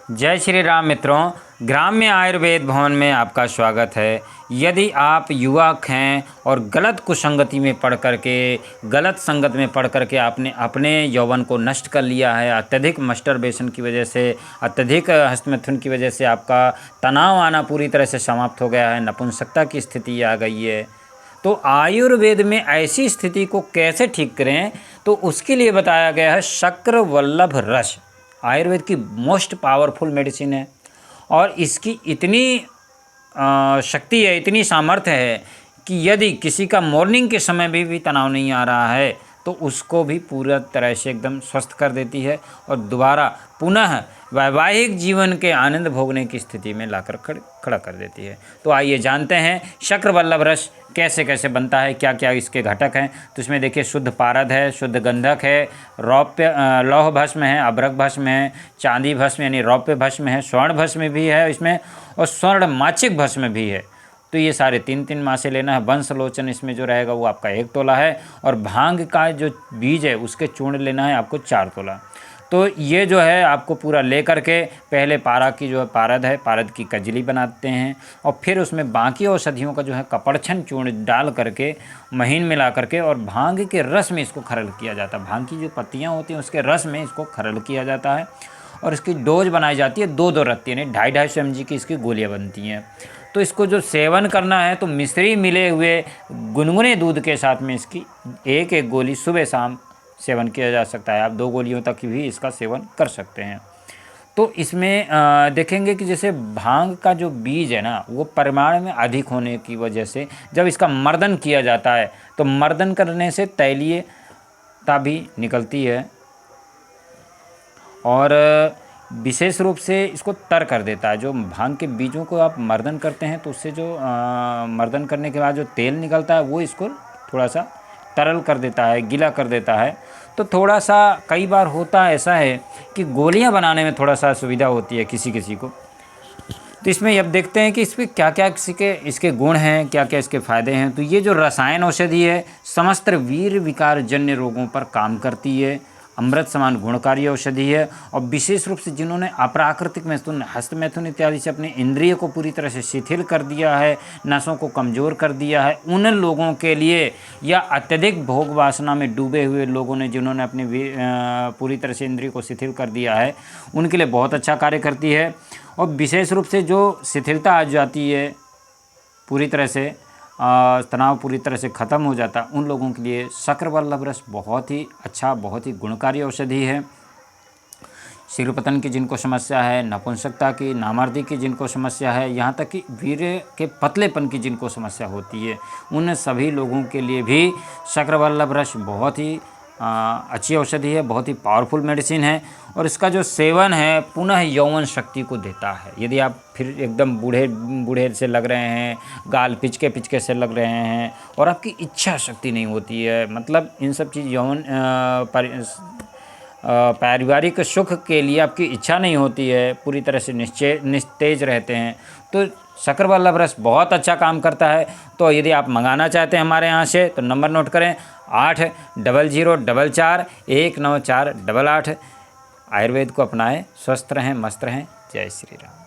जय श्री राम मित्रों, ग्राम्य आयुर्वेद भवन में आपका स्वागत है। यदि आप युवक हैं और गलत कुसंगति में पड़ करके गलत संगत में पड़ करके आपने अपने यौवन को नष्ट कर लिया है, अत्यधिक मस्टरबेशन की वजह से, अत्यधिक हस्तमैथुन की वजह से आपका तनाव आना पूरी तरह से समाप्त हो गया है, नपुंसकता की स्थिति आ गई है, तो आयुर्वेद में ऐसी स्थिति को कैसे ठीक करें, तो उसके लिए बताया गया है शक्रवल्लभ रस। आयुर्वेद की मोस्ट पावरफुल मेडिसिन है और इसकी इतनी शक्ति है, इतनी सामर्थ्य है कि यदि किसी का मॉर्निंग के समय भी तनाव नहीं आ रहा है तो उसको भी पूरा तरह से एकदम स्वस्थ कर देती है और दोबारा पुनः वैवाहिक जीवन के आनंद भोगने की स्थिति में लाकर खड़ा कर देती है। तो आइए जानते हैं शक्रवल्लभ रस कैसे कैसे बनता है, क्या क्या इसके घटक हैं। तो इसमें देखिए शुद्ध पारद है, शुद्ध गंधक है, रौप्य लौह भस्म है, अभ्रक भस्म है, चांदी भस्म यानी रौप्य भस्म है, स्वर्ण भस्म भी है इसमें और स्वर्ण माचिक भस्म भी है। तो ये सारे 3-3 मासे लेना है। वंशलोचन इसमें जो रहेगा वो आपका 1 तोला है और भांग का जो बीज है उसके चूर्ण लेना है आपको 4 तोला। तो ये जो है आपको पूरा ले करके पहले पारा की जो है पारद की कजली बनाते हैं और फिर उसमें बाकी औषधियों का जो है कपड़छन चूर्ण डाल करके महीन मिला करके और भांग के रस में इसको खरल किया जाता है। भांग की जो पत्तियाँ होती हैं उसके रस में इसको खरल किया जाता है और इसकी डोज बनाई जाती है 2-2 रत्ती यानी 250-250 mg की इसकी गोलियाँ बनती हैं। तो इसको जो सेवन करना है तो मिश्री मिले हुए गुनगुने दूध के साथ में इसकी एक गोली सुबह शाम सेवन किया जा सकता है। आप 2 गोलियों तक भी इसका सेवन कर सकते हैं। तो इसमें देखेंगे कि जैसे भांग का जो बीज है ना वो परिमाण में अधिक होने की वजह से जब इसका मर्दन किया जाता है तो मर्दन करने से तैलीयता भी निकलती है और विशेष रूप से इसको तर कर देता है। जो भांग के बीजों को आप मर्दन करते हैं तो उससे जो मर्दन करने के बाद जो तेल निकलता है वो इसको थोड़ा सा तरल कर देता है, गीला कर देता है। तो थोड़ा सा कई बार होता है ऐसा है कि गोलियां बनाने में थोड़ा सा सुविधा होती है किसी किसी को। तो इसमें अब देखते हैं कि इसमें क्या क्या इसके गुण हैं, क्या क्या इसके फ़ायदे हैं। तो ये जो रसायन औषधि है समस्त वीर विकार जन्य रोगों पर काम करती है, अमृत समान गुणकारी औषधि है और विशेष रूप से जिन्होंने अप्राकृतिक मैथुन, हस्तमैथुन इत्यादि से अपने इंद्रिय को पूरी तरह से शिथिल कर दिया है, नसों को कमज़ोर कर दिया है, उन लोगों के लिए या अत्यधिक भोग वासना में डूबे हुए लोगों ने जिन्होंने अपनी पूरी तरह से इंद्रिय को शिथिल कर दिया है उनके लिए बहुत अच्छा कार्य करती है। और विशेष रूप से जो शिथिलता आ जाती है पूरी तरह से तनाव पूरी तरह से ख़त्म हो जाता है उन लोगों के लिए शक्रवल्लभ रस बहुत ही अच्छा, बहुत ही गुणकारी औषधि है। शीघ्रपतन की जिनको समस्या है, नपुंसकता की, नामर्दी की जिनको समस्या है, यहाँ तक कि वीर्य के पतलेपन की जिनको समस्या होती है उन सभी लोगों के लिए भी शक्रवल्लभ रस बहुत ही अच्छी औषधि है, बहुत ही पावरफुल मेडिसिन है और इसका जो सेवन है पुनः यौवन शक्ति को देता है। यदि आप फिर एकदम बूढ़े से लग रहे हैं, गाल पिचके से लग रहे हैं और आपकी इच्छा शक्ति नहीं होती है, मतलब इन सब चीज़ यौवन पारिवारिक सुख के लिए आपकी इच्छा नहीं होती है, पूरी तरह से निस्तेज रहते हैं, तो शक्रवल्लभ रस बहुत अच्छा काम करता है। तो यदि आप मंगाना चाहते हैं हमारे यहाँ से तो नंबर नोट करें 8004419488। आयुर्वेद को अपनाएं, स्वस्थ रहें, मस्त रहें। जय श्री राम।